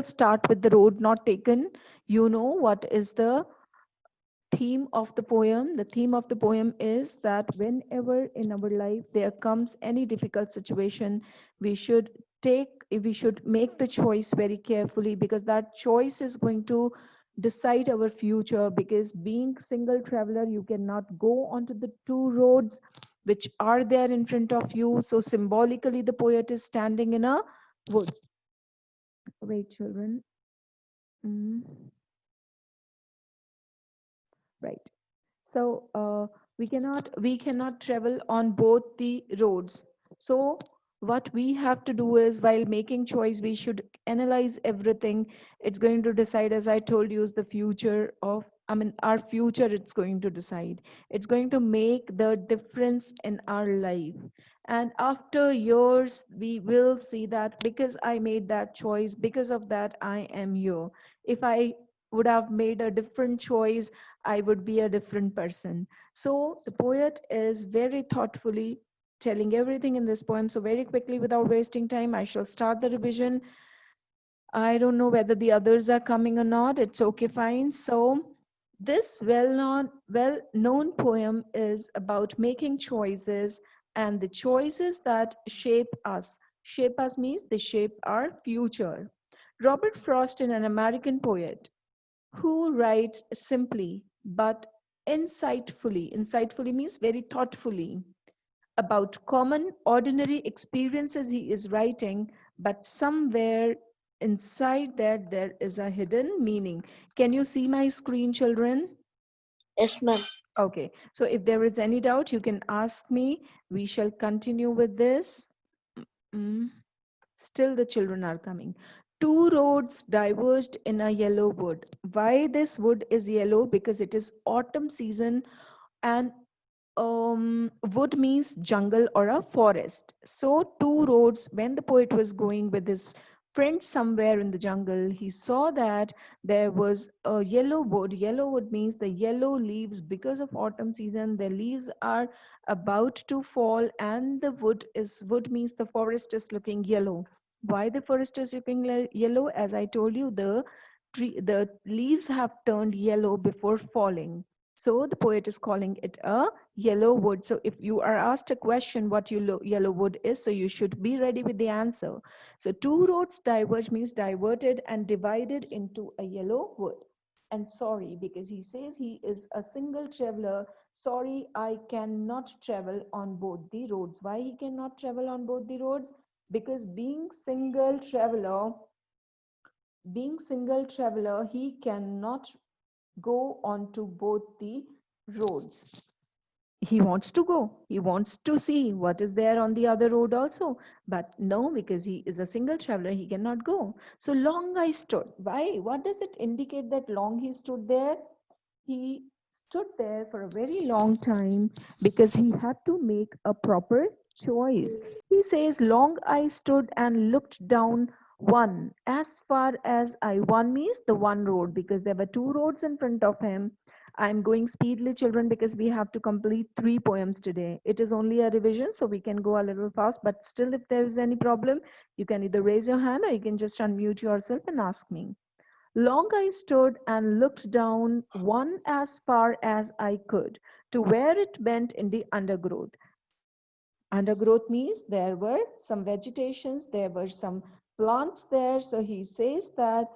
shall start with the road not taken. You know what is the theme of the poem? The theme of the poem is that whenever in our life there comes any difficult situation, we should we should make the choice very carefully, because that choice is going to decide our future. Because being single traveler, you cannot go onto the two roads which are there in front of you. So symbolically, the poet is standing in a wood. Wait, children. Mm, right. So we cannot travel on both the roads. So what we have to do is, while making choice, we should analyze everything. It's going to decide, as I told you, is the future of, I mean, our future. It's going to decide. It's going to make the difference in our life. And after years, we will see that because I made that choice, because of that, I am here. If I would have made a different choice, I would be a different person. So the poet is very thoughtfully telling everything in this poem. So very quickly, without wasting time, I shall start the revision. I don't know whether the others are coming or not. It's okay, fine. So this well-known poem is about making choices, and the choices that shape us. Shape us means they shape our future. Robert Frost is an American poet who writes simply but insightfully. Insightfully means very thoughtfully about common, ordinary experiences he is writing, but somewhere inside that there is a hidden meaning. Can you see my screen, children? Yes, ma'am. Okay, so if there is any doubt, you can ask me. We shall continue with this. Mm. Still, the children are coming. Two roads diverged in a yellow wood. Why this wood is yellow? Because it is autumn season, and wood means jungle or a forest. So two roads, when the poet was going with his friend somewhere in the jungle, he saw that there was a yellow wood. Yellow wood means the yellow leaves. Because of autumn season, the leaves are about to fall, and the wood means the forest is looking yellow. Why the forest is looking yellow? As I told you, the leaves have turned yellow before falling. So the poet is calling it a yellow wood. So if you are asked a question what yellow wood is, so you should be ready with the answer. So two roads diverge means diverted and divided into a yellow wood. And sorry, because he says he is a single traveler. Sorry, I cannot travel on both the roads. Why he cannot travel on both the roads? Because being single traveler, he cannot go onto both the roads. He wants to go, he wants to see what is there on the other road also, but no, because he is a single traveler, he cannot go. So long I stood. Why? What does it indicate that long he stood there? He stood there for a very long time because he had to make a proper choice. He says, long I stood and looked down one as far as I. One means the one road, because there were two roads in front of him. I'm going speedily, children, because we have to complete three poems today. It is only a revision, so we can go a little fast, but still, if there is any problem, you can either raise your hand or you can just unmute yourself and ask me. Long I stood and looked down one as far as I could to where it bent in the undergrowth. Undergrowth means there were some vegetations, there were some plants there. So he says that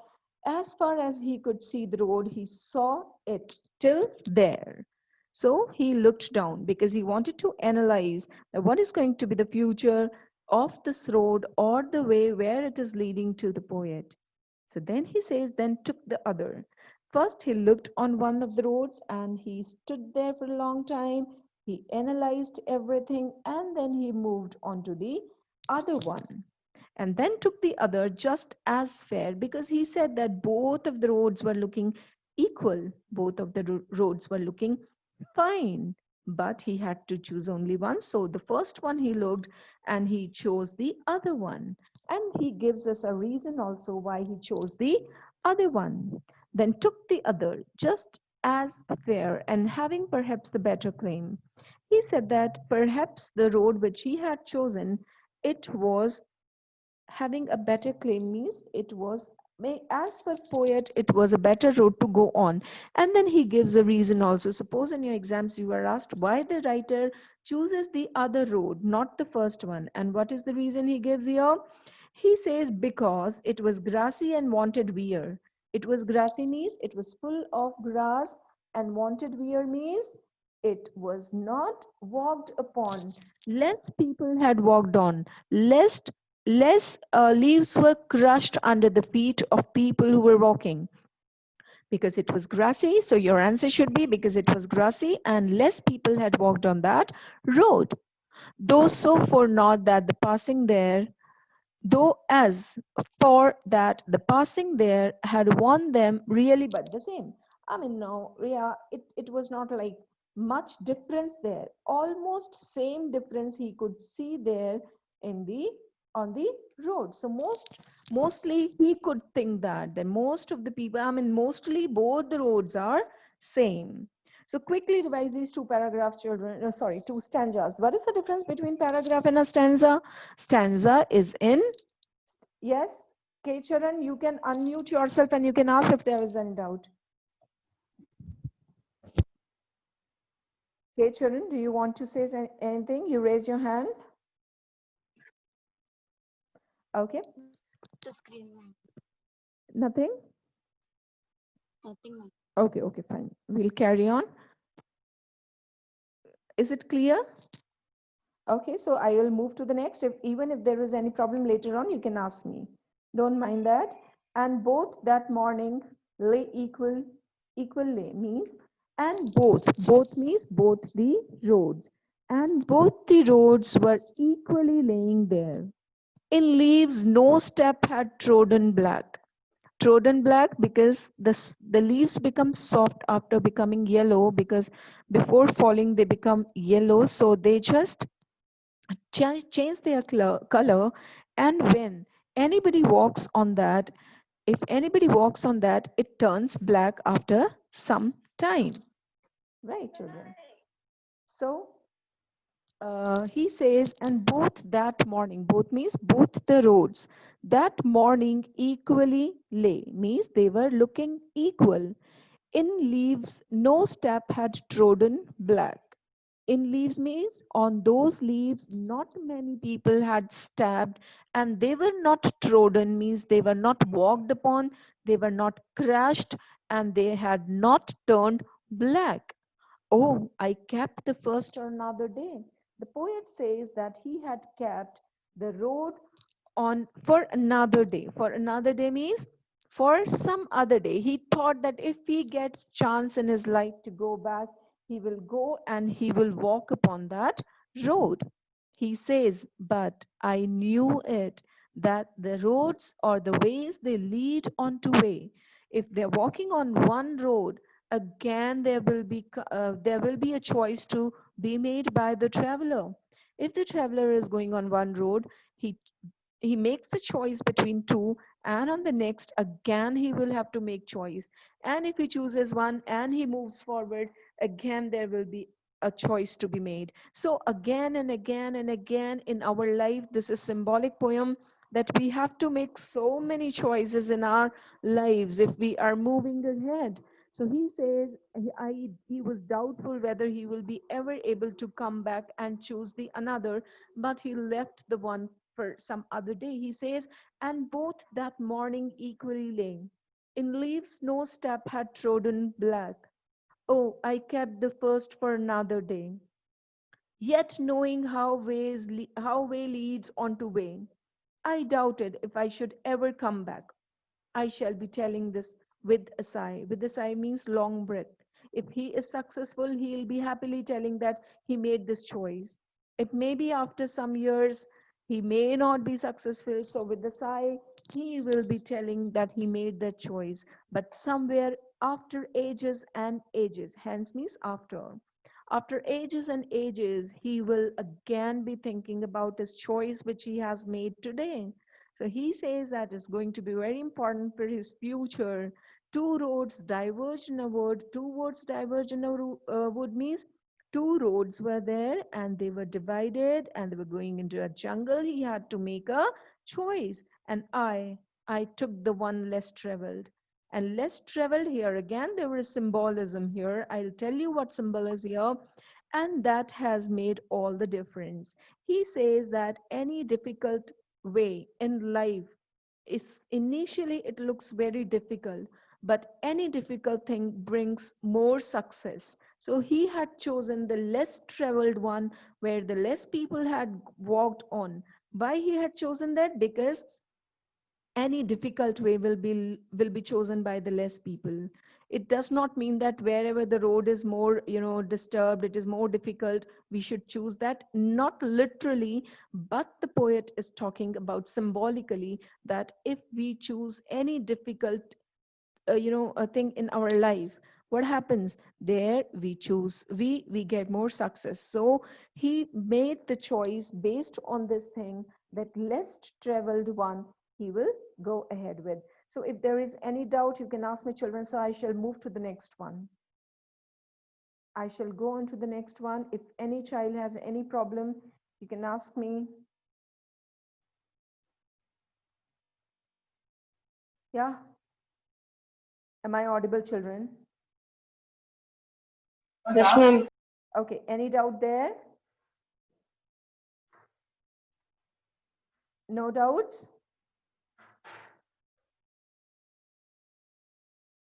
as far as he could see the road, he saw it till there. So he looked down because he wanted to analyze what is going to be the future of this road, or the way where it is leading to the poet. So then he says, then took the other. First, he looked on one of the roads and he stood there for a long time. He analyzed everything and then he moved on to the other one. And then took the other just as fair, because he said that both of the roads were looking equal, both of the roads were looking fine. But he had to choose only one. So the first one he looked and he chose the other one. And he gives us a reason also why he chose the other one. Then took the other just as fair and having perhaps the better claim. He said that perhaps the road which he had chosen, it was having a better claim, means it was as per poet, it was a better road to go on. And then he gives a reason also. Suppose in your exams you are asked why the writer chooses the other road, not the first one. And what is the reason he gives here? He says because it was grassy and wanted weir. It was grassy means it was full of grass, and wanted weir means it was not walked upon. Less people had walked on. Less leaves were crushed under the feet of people who were walking. Because it was grassy, so your answer should be because it was grassy and less people had walked on that road. Though so for not that the passing there though as for that the passing there had won them really but the same. I mean, no, yeah, it was not like much difference there. Almost same difference he could see there in the on the road. So mostly he could think that the most of the people, I mean, mostly both the roads are same. So quickly revise these two paragraphs, children. Sorry, two stanzas. What is the difference between paragraph and a stanza? Stanza is in, yes, K. Charan, you can unmute yourself and you can ask if there is any doubt. K. Charan, do you want to say anything? You raise your hand. Okay. The screen, ma'am. Nothing? Nothing, ma'am. Okay, okay, fine. We'll carry on. Is it clear? Okay, so I will move to the next. Even if there is any problem later on, you can ask me. Don't mind that. And both that morning lay equal lay means, and both means both the roads. And both the roads were equally laying there. In leaves, no step had trodden black. Trodden black because the leaves become soft after becoming yellow, because before falling they become yellow, so they just change their color. And when anybody walks on that, if anybody walks on that, it turns black after some time. Right, children? So he says, and both that morning, both means both the roads, that morning equally lay, means they were looking equal. In leaves, no step had trodden black. In leaves means on those leaves, not many people had stabbed, and they were not trodden, means they were not walked upon, they were not crushed, and they had not turned black. Oh, I kept the first or another day. The poet says that he had kept the road on for another day. For another day means for some other day. He thought that if he gets chance in his life to go back, he will go and he will walk upon that road. He says, but I knew it, that the roads or the ways, they lead on to way. If they're walking on one road, again there will be a choice to be made by the traveler. If the traveler is going on one road, he he makes the choice between two, and on the next again he will have to make choice. And if he chooses one and he moves forward, again there will be a choice to be made. So again and again and again in our life, this is symbolic poem that we have to make so many choices in our lives if we are moving ahead. So he says he was doubtful whether he will be ever able to come back and choose the another, but he left the one for some other day. He says, and both that morning equally lay. In leaves no step had trodden black. Oh, I kept the first for another day. Yet knowing how way leads on to way, I doubted if I should ever come back. I shall be telling this with a sigh. With a sigh means long breath. If he is successful, he'll be happily telling that he made this choice. It may be after some years, he may not be successful. So, with the sigh, he will be telling that he made that choice. But somewhere after ages and ages, hence means after ages and ages, he will again be thinking about his choice which he has made today. So he says that is going to be very important for his future. Two roads diverged in a wood. Two words diverged in a wood means two roads were there and they were divided and they were going into a jungle. He had to make a choice. And I took the one less traveled. And less traveled, here again, there is symbolism here. I'll tell you what symbol is here. And that has made all the difference. He says that any difficult way in life is initially it looks very difficult, but any difficult thing brings more success. So he had chosen the less traveled one where the less people had walked on. Why he had chosen that? Because any difficult way will be chosen by the less people. It does not mean that wherever the road is more disturbed, it is more difficult, we should choose that, not literally, but the poet is talking about symbolically that if we choose any difficult a thing in our life, what happens there? We choose, we get more success. So he made the choice based on this thing, that less traveled one he will go ahead with. So if there is any doubt, you can ask my children. So I shall move to the next one. I shall go on to the next one. If any child has any problem, you can ask me. Yeah, am I audible, children? Yes, ma'am. Okay, any doubt there? No doubts?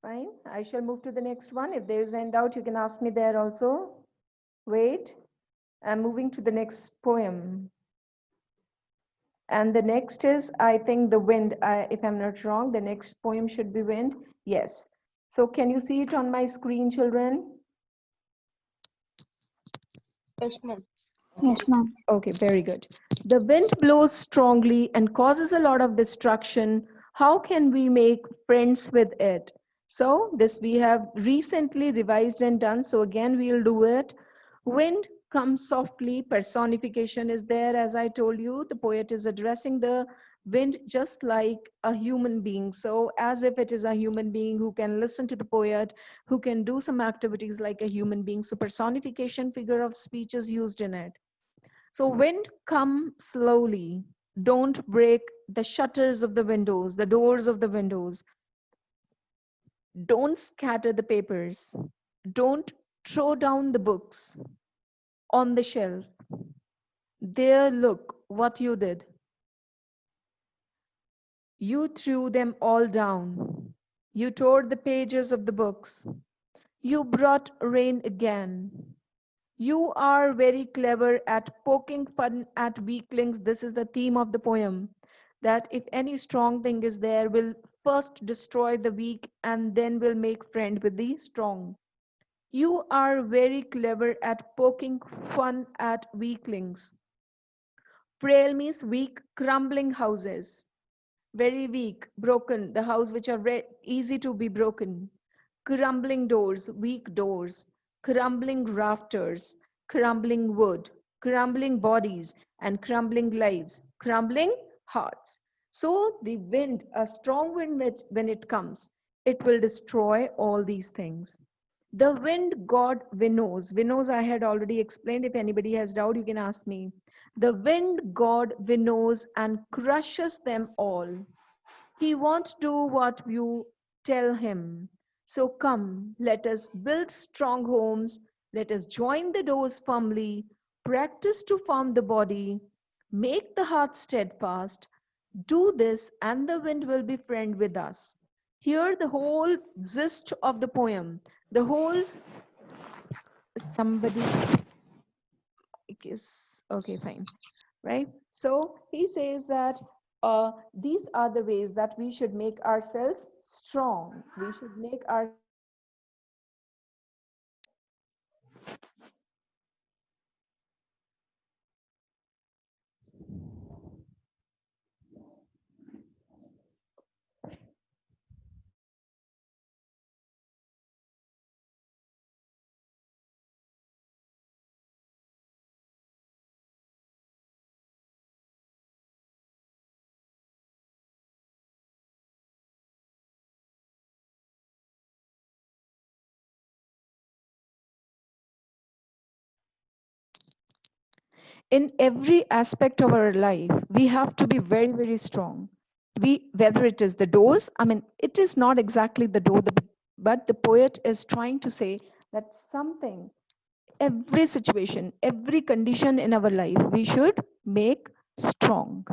Fine. I shall move to the next one. If there is any doubt, you can ask me there also. Wait. I'm moving to the next poem. And the next is, I think, The Wind. If I'm not wrong, the next poem should be Wind. Yes. So can you see it on my screen, children? Yes, ma'am. Yes, ma'am. Okay, very good. The wind blows strongly and causes a lot of destruction. How can we make friends with it? So, this we have recently revised and done. So, again, we'll do it. Wind comes softly. Personification is there, as I told you. The poet is addressing the wind just like a human being. So, as if it is a human being who can listen to the poet, who can do some activities like a human being. So, personification, figure of speech is used in it. So wind come slowly. Don't break the shutters of the windows, the doors of the windows. Don't scatter the papers. Don't throw down the books on the shelf. There, look what you did. You threw them all down. You tore the pages of the books. You brought rain again. You are very clever at poking fun at weaklings. This is the theme of the poem. That if any strong thing is there, will first destroy the weak and then will make friend with the strong. You are very clever at poking fun at weaklings. Frail means weak, crumbling houses. Very weak, broken, the house which are easy to be broken. Crumbling doors, weak doors. Crumbling rafters, crumbling wood, crumbling bodies, and crumbling lives, crumbling hearts. So the wind, a strong wind, when it comes, it will destroy all these things. The wind god winnows. Winnows I had already explained. If anybody has doubt, you can ask me. The wind god winnows and crushes them all. He won't do what you tell him. So come, let us build strong homes. Let us join the doors firmly. Practice to form the body. Make the heart steadfast. Do this, and the wind will be friend with us. Here, the whole gist of the poem, the whole somebody's is okay, fine, right? So he says that these are the ways that we should make ourselves strong. We should make our in every aspect of our life, we have to be very, very strong. whether it is the doors, I mean, it is not exactly the door, but the poet is trying to say that something, every situation, every condition in our life, we should make strong.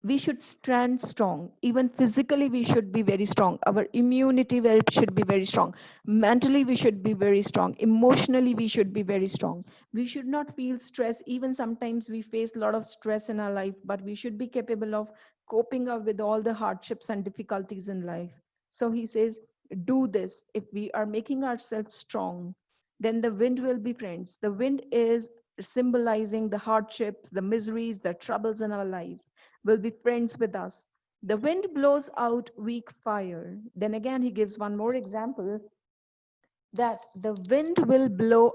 We should stand strong. Even physically we should be very strong. Our immunity should be very strong. Mentally we should be very strong. Emotionally we should be very strong. We should not feel stress. Even sometimes we face a lot of stress in our life, but we should be capable of coping up with all the hardships and difficulties in life. So he says, do this. If we are making ourselves strong, then the wind will be friends. The wind is symbolizing the hardships, the miseries, the troubles in our life will be friends with us. The wind blows out weak fire. Then again, he gives one more example, that the wind will blow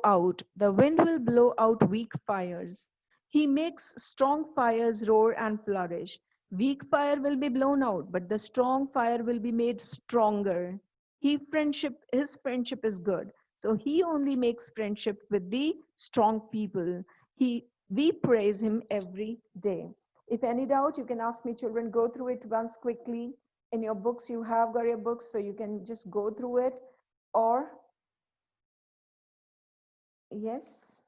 out weak fires. He makes strong fires roar and flourish. Weak fire will be blown out, but the strong fire will be made stronger. His friendship is good. So he only makes friendship with the strong people. We praise him every day. If any doubt, you can ask me, children, go through it once quickly. In your books, you have got your books, so you can just go through it. Or yes,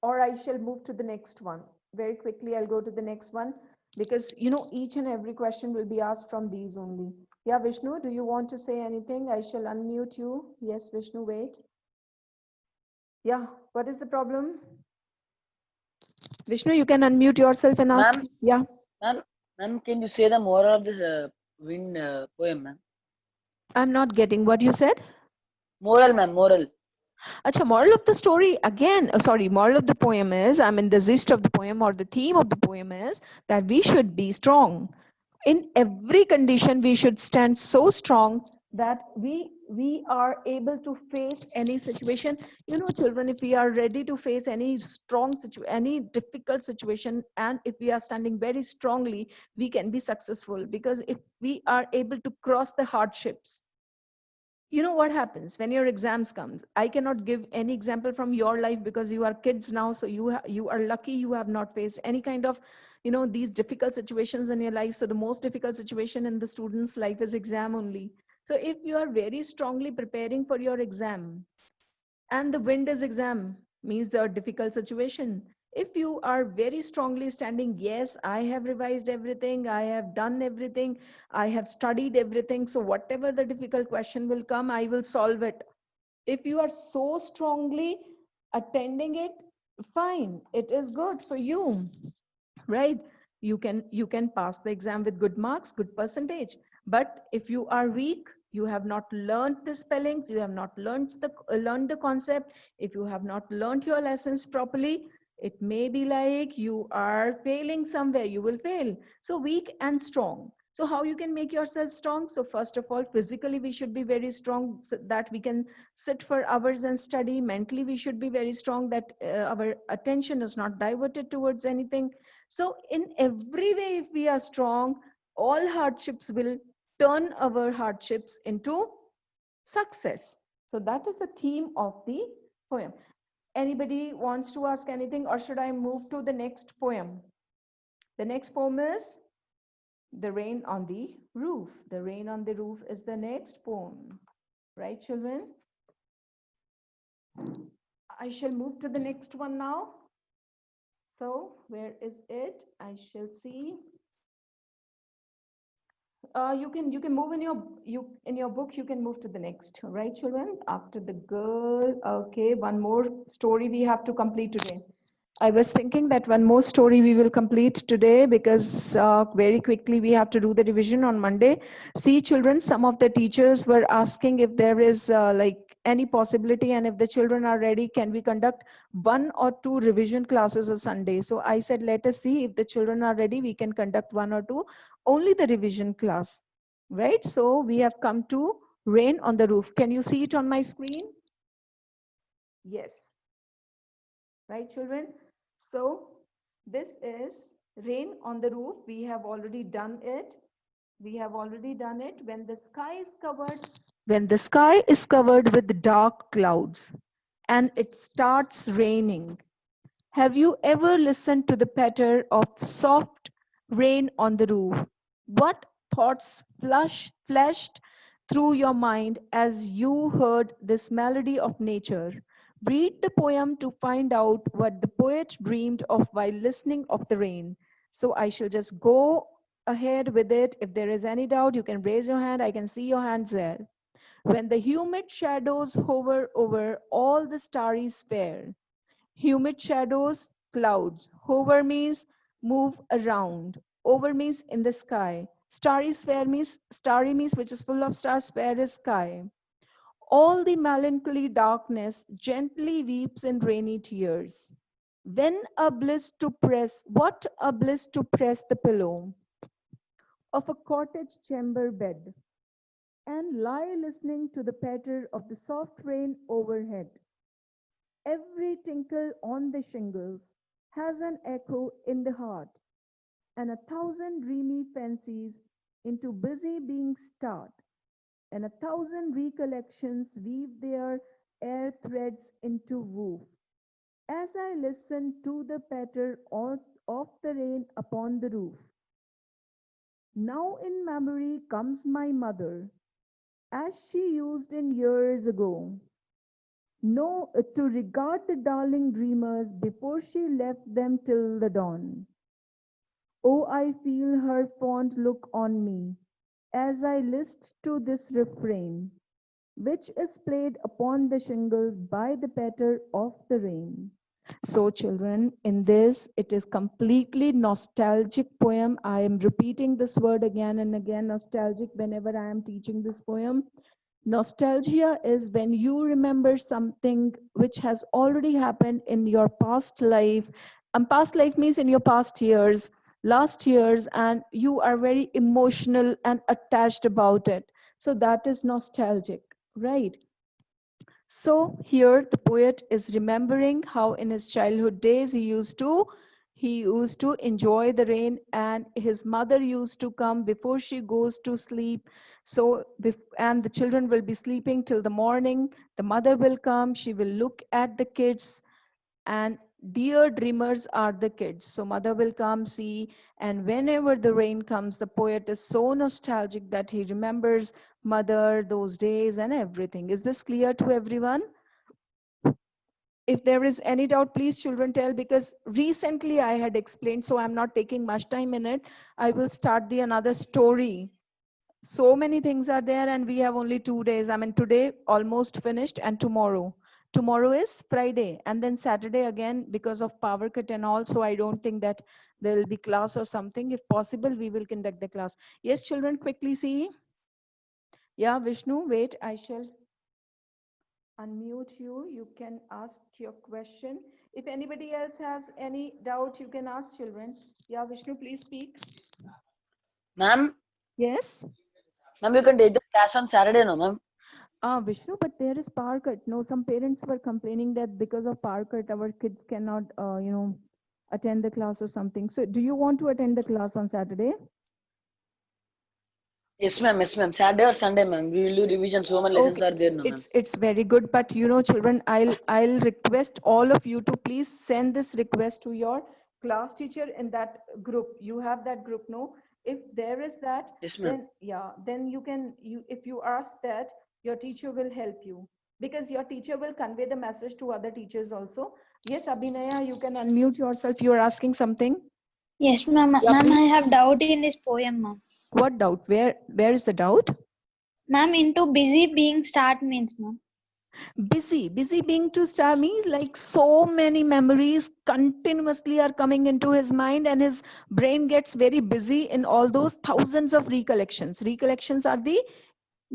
or I shall move to the next one. Very quickly, I'll go to the next one because each and every question will be asked from these only. Yeah, Vishnu, do you want to say anything? I shall unmute you. Yes, Vishnu, wait. Yeah, what is the problem? Vishnu, you can unmute yourself and ask. Ma'am, Yeah, ma'am, can you say the moral of this wind poem, ma'am? I'm not getting what you said. Moral, ma'am, moral. Acha, moral of the story again, sorry, moral of the poem is, I mean, the gist of the poem or the theme of the poem is that we should be strong. In every condition, we should stand so strong that we are able to face any situation. Children, if we are ready to face any any difficult situation, and if we are standing very strongly, we can be successful, because if we are able to cross the hardships, what happens when your exams comes. I cannot give any example from your life because you are kids now, so you are lucky, you have not faced any kind of these difficult situations in your life. So the most difficult situation in the student's life is exam only. So if you are very strongly preparing for your exam, and the wind is exam, means the difficult situation, if you are very strongly standing, yes, I have revised everything, I have done everything, I have studied everything, so whatever the difficult question will come, I will solve it. If you are so strongly attending it, fine, it is good for you, right? You can pass the exam with good marks, good percentage. But if you are weak, you have not learned the spellings, you have not learned the concept, if you have not learned your lessons properly, it may be like you are failing somewhere, you will fail. So weak and strong. So how you can make yourself strong? So first of all, physically we should be very strong, so that we can sit for hours and study. Mentally we should be very strong, that our attention is not diverted towards anything. So in every way, if we are strong, all hardships will turn our hardships into success. So that is the theme of the poem. Anybody wants to ask anything, or should I move to the next poem? The next poem is The Rain on the Roof. The Rain on the Roof is the next poem. Right, children? I shall move to the next one now. So where is it? I shall see. You can move in your book, you can move to the next, right, children? After the girl. Okay, one more story we have to complete today. I was thinking that one more story we will complete today, because very quickly we have to do the revision on Monday. See, children, some of the teachers were asking if there is like any possibility, and if the children are ready, can we conduct one or two revision classes of Sunday? So I said, let us see, if the children are ready, we can conduct one or two, only the revision class, right? So we have come to Rain on the Roof. Can you see it on my screen? Yes. Right, children? So this is Rain on the Roof. We have already done it. We have already done it. When the sky is covered with dark clouds and it starts raining, have you ever listened to the patter of soft rain on the roof? What thoughts flashed through your mind as you heard this melody of nature? Read the poem to find out what the poet dreamed of while listening of the rain. So I shall just go ahead with it. If there is any doubt, you can raise your hand. I can see your hands there. When the humid shadows hover over all the starry sphere, humid shadows, clouds. Hover means move around. Over means in the sky. Starry means which is full of stars, sphere is sky. All the melancholy darkness gently weeps in rainy tears. What a bliss to press the pillow of a cottage chamber bed and lie listening to the patter of the soft rain overhead. Every tinkle on the shingles has an echo in the heart, and a thousand dreamy fancies into busy being start, and a thousand recollections weave their air threads into woof. As I listen to the patter of the rain upon the roof, now in memory comes my mother, as she used in years ago. No, to regard the darling dreamers before she left them till the dawn. Oh, I feel her fond look on me as I list to this refrain, which is played upon the shingles by the patter of the rain. So, children, in this, it is completely nostalgic poem. I am repeating this word again and again, nostalgic, whenever I am teaching this poem. Nostalgia is when you remember something which has already happened in your past life. And past life means in your past years, last years, and you are very emotional and attached about it. So that is nostalgic, right? So here the poet is remembering how in his childhood days he used to enjoy the rain, and his mother used to come before she goes to sleep. So and the children will be sleeping till the morning. The mother will come, she will look at the kids, and dear dreamers are the kids. So mother will come see, and whenever the rain comes, the poet is so nostalgic that he remembers mother, those days and everything. Is this clear to everyone? If there is any doubt, please children tell, because recently I had explained, so I'm not taking much time in it. I will start the another story. So many things are there, and we have only 2 days. I mean, today almost finished, and tomorrow is Friday, and then Saturday again, because of power cut and all. So I don't think that there will be class or something. If possible, we will conduct the class. Yes, children, quickly see. Yeah, Vishnu, wait, I shall unmute you. You can ask your question. If anybody else has any doubt, you can ask, children. Yeah, Vishnu, please speak. Ma'am, Yes. ma'am, you can take the class on Saturday, no, ma'am? Vishnu, but there is power cut. No, some parents were complaining that because of power cut, our kids cannot, attend the class or something. So, do you want to attend the class on Saturday? Yes, ma'am. Yes, ma'am. Saturday or Sunday, ma'am. We will do revision. So many lessons Okay, are there, no, ma'am. it's very good, but children, I'll request all of you to please send this request to your class teacher in that group. You have that group, no? If there is that, Yes, ma'am. then yeah, then you if you ask that, your teacher will help you, because your teacher will convey the message to other teachers also. Yes, Abhinaya, you can unmute yourself. You are asking something. Yes, ma'am. Yeah, Ma'am, I please. have doubt in this poem, ma'am. What doubt? Where is the doubt? Ma'am, into busy being start means, ma'am. Busy being to star means like so many memories continuously are coming into his mind, and his brain gets very busy in all those thousands of recollections are the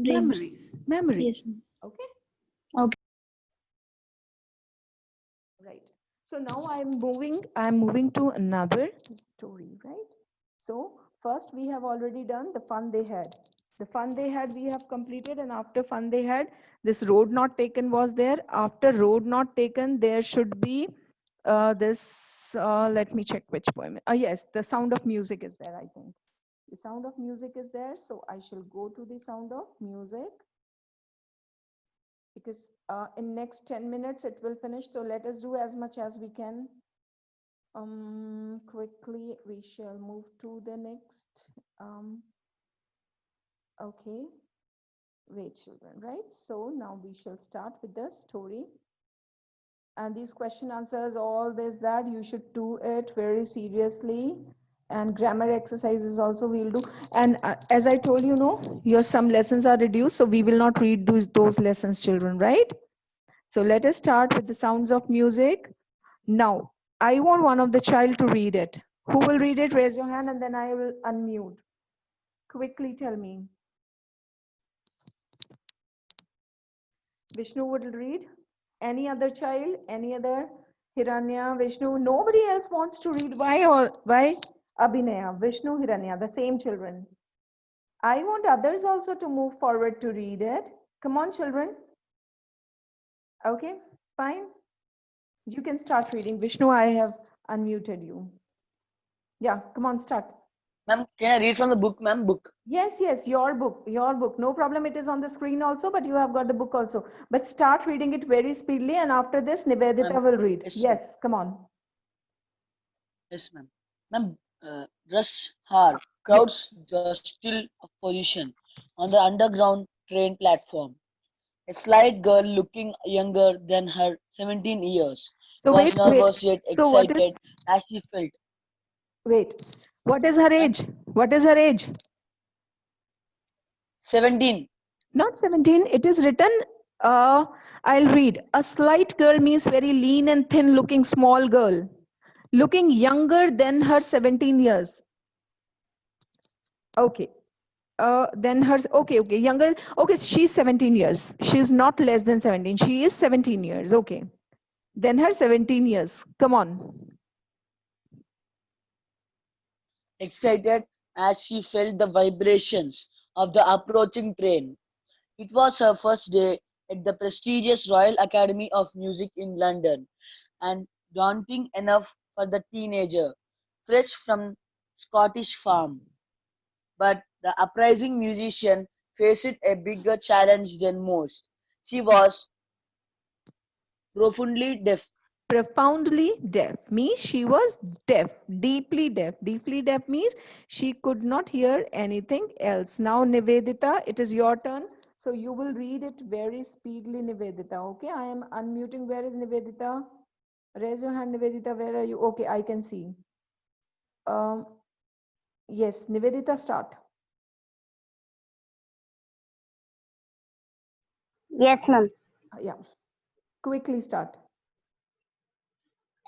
Dreams. Yes, memories. ma'am. Okay, Okay. right. So now I'm moving to another story, right? So first we have already done the fun they had we have completed, and after fun they had, this road not taken was there. After road not taken, there should be this let me check which poem. Yes, the sound of music is there, I think. The sound of music is there, so I shall go to the sound of music, because in next 10 minutes it will finish, so let us do as much as we can. Quickly we shall move to the next. Um, okay, wait, children, right? So now we shall start with the story. And these question answers, all this, that, you should do it very seriously. And grammar exercises also we'll do. And as I told you, no, your some lessons are reduced, so we will not read those lessons, children, right? So let us start with the sounds of music. Now, I want one of the child to read it. Who will read it? Raise your hand and then I will unmute. Quickly tell me. Vishnu would read. Any other child? Any other? Hiranya, Vishnu? Nobody else wants to read. Why? Or why? Abhinaya, Vishnu, Hiranya, the same children. I want others also to move forward to read it. Come on, children. Okay, fine. You can start reading. Vishnu, I have unmuted you. Yeah, come on, start. Ma'am, can I read from the book, ma'am? Book. Yes, yes, your book, your book. No problem. It is on the screen also, but you have got the book also. But start reading it very speedily, and after this, Nivedita Ma'am, will read. yes, ma'am. Yes, come on. Yes, ma'am. Ma'am, rush hard. Yes. Crowds jostle a position on the underground train platform. A slight girl looking younger than her 17 years So was wait. nervous yet So what is, excited as she felt wait, what is her Ma'am, age? What is her age? 17. Not 17. It is written, I'll read. A slight girl means very lean and thin looking small girl. Looking younger than her 17 years. Okay. Then her, okay, younger. Okay, she's 17 years. She's not less than 17. She is 17 years. Okay. Then her 17 years. Come on. Excited as she felt the vibrations of the approaching train. It was her first day at the prestigious Royal Academy of Music in London, and daunting enough for the teenager, fresh from Scottish farm. But the uprising musician faced a bigger challenge than most. She was profoundly deaf. Profoundly deaf means she was deaf, deeply deaf. Deeply deaf means she could not hear anything else. Now, Nivedita, it is your turn. So you will read it very speedily, Nivedita. Okay, I am unmuting. Where is Nivedita? Raise your hand, Nivedita. Where are you? Okay, I can see. Um, yes, Nivedita, start. Yes, ma'am. Yeah, quickly start.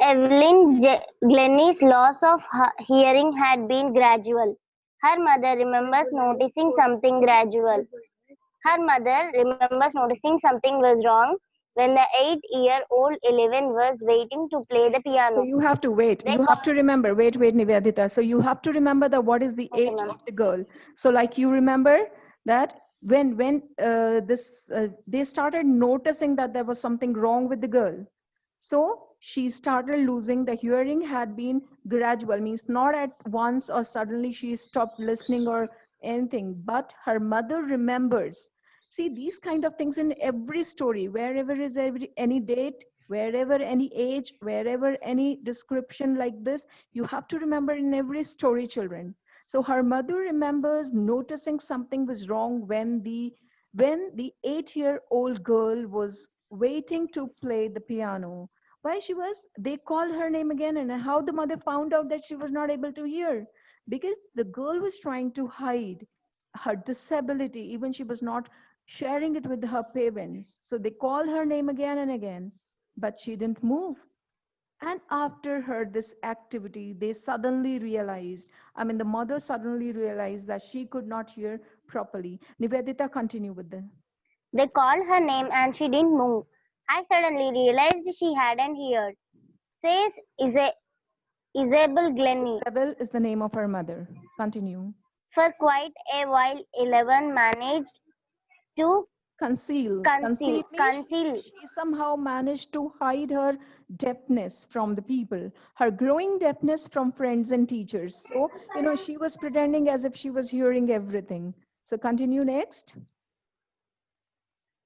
Evelyn Glennie's loss of hearing had been gradual. Her mother remembers noticing something gradual. Her mother remembers noticing something was wrong when the 8-year-old Eleven was waiting to play the So piano. you have to wait. They You have to remember. Wait, Nivedita. So you have to remember that what is the Okay, age ma'am. of the girl. So like you remember that when this they started noticing that there was something wrong with the girl. So she started losing the hearing had been gradual, means not at once or suddenly she stopped listening or anything, but her mother remembers. See these kind of things in every story, wherever is any date, wherever any age, wherever any description like this, you have to remember in every story, children. So her mother remembers noticing something was wrong when the 8-year-old girl was waiting to play the piano. Why she was, they called her name again, and how the mother found out that she was not able to hear, because the girl was trying to hide her disability, even she was not sharing it with her parents. So they called her name again and again, but she didn't move. And after her this activity, they suddenly realized, I mean, the mother suddenly realized that she could not hear properly. Nivedita, continue with the. They called her name and she didn't move. I suddenly realized she hadn't heard, says Isabel Glennie. Isabel is the name of her mother. Continue. For quite a while, Eleven managed to Conceal means conceal. she somehow managed to hide her deafness from the people, her growing deafness from friends and teachers. So, she was pretending as if she was hearing everything. So, continue next.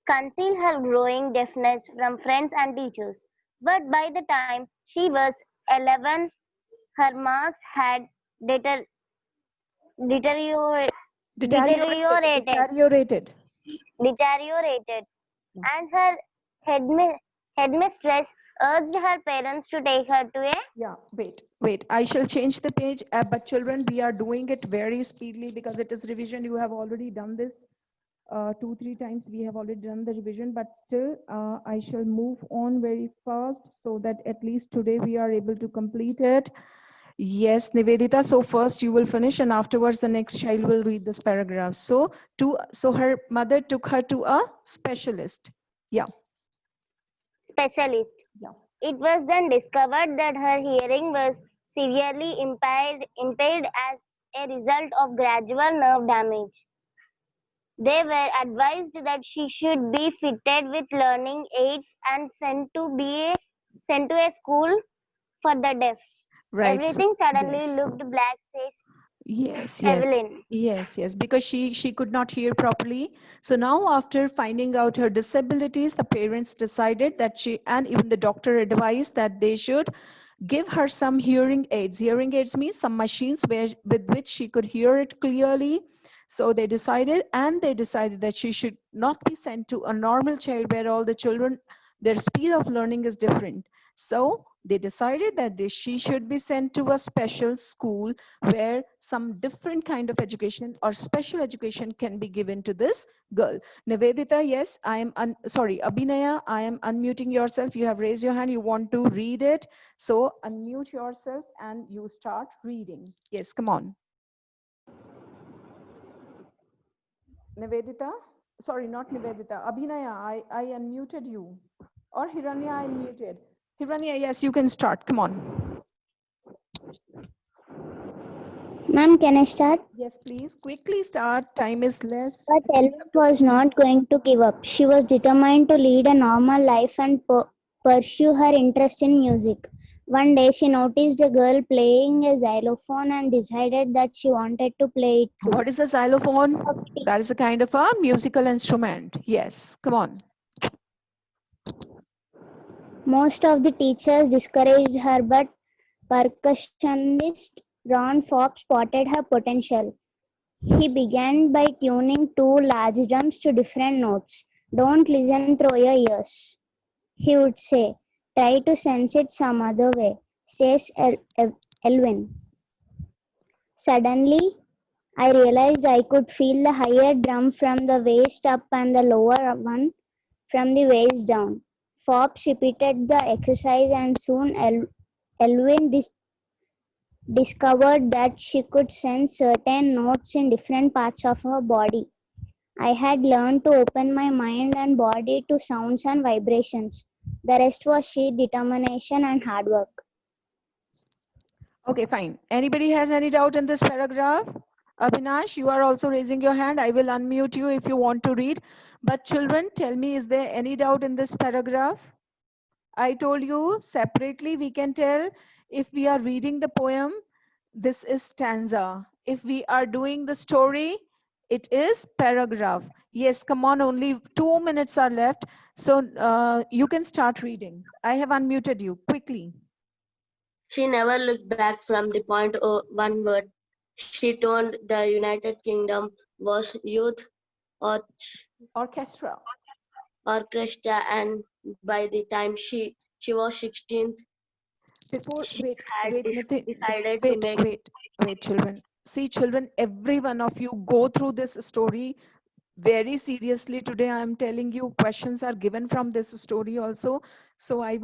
Conceal her growing deafness from friends and teachers. But by the time she was 11, her marks had deteriorate, Deteriorated. deteriorated, Deteriorated. deteriorated, and her headmistress urged her parents to take her to a Yeah, wait. I shall change the page. But children, we are doing it very speedily because it is revision. You have already done this 2-3 times. We have already done the revision, but still, I shall move on very fast so that at least today we are able to complete it. Yes, Nivedita. So first you will finish, and afterwards the next child will read this paragraph. So her mother took her to a specialist. Yeah, specialist. yeah. It was then discovered that her hearing was severely impaired as a result of gradual nerve damage. They were advised that she should be fitted with learning aids and sent to a school for the deaf. Right. So, Everything suddenly yes. looked black, says Yes, yes, Evelyn. yes, because she could not hear properly. So now after finding out her disabilities, the parents decided that she, and even the doctor advised that they should give her some hearing aids. Hearing aids means some machines with which she could hear it clearly. So they decided that she should not be sent to a normal child where all the children, their speed of learning is different. So they decided that she should be sent to a special school where some different kind of education or special education can be given to this girl. Nivedita, yes, I am, sorry, Abhinaya, I am unmuting yourself. You have raised your hand. You want to read it. So unmute yourself and you start reading. Yes, come on. Nivedita, sorry, not Nivedita. Abhinaya, I unmuted you. Or Hiranya, I unmuted. Hiranya, yes, you can start. Come on. Ma'am, can I start? Yes, please. Quickly start. Time is less. But Ellen was not going to give up. She was determined to lead a normal life and pursue her interest in music. One day, she noticed a girl playing a xylophone and decided that she wanted to play it too. What is a xylophone? That is a kind of a musical instrument. Yes, come on. Most of the teachers discouraged her, but percussionist Ron Fox spotted her potential. He began by tuning two large drums to different notes. Don't listen through your ears, he would say. Try to sense it some other way, says Elwin. Suddenly, I realized I could feel the higher drum from the waist up and the lower one from the waist down. Forbes repeated the exercise, and soon Elwin discovered that she could sense certain notes in different parts of her body. I had learned to open my mind and body to sounds and vibrations. The rest was sheer determination and hard work. Okay, fine. Anybody has any doubt in this paragraph? Abhinash, you are also raising your hand. I will unmute you if you want to read. But children, tell me, is there any doubt in this paragraph? I told you separately we can tell if we are reading the poem, this is stanza. If we are doing the story, it is paragraph. Yes, come on, only 2 minutes are left. So you can start reading. I have unmuted you quickly. She never looked back from the point of one word. She told the United Kingdom was youth or Orchestra. orchestra, and by the time she was 16, Before, she wait, had wait, Nitin, decided to wait, make. wait, wait, children. See, children, every one of you go through this story very seriously today. I am telling you, questions are given from this story also. So I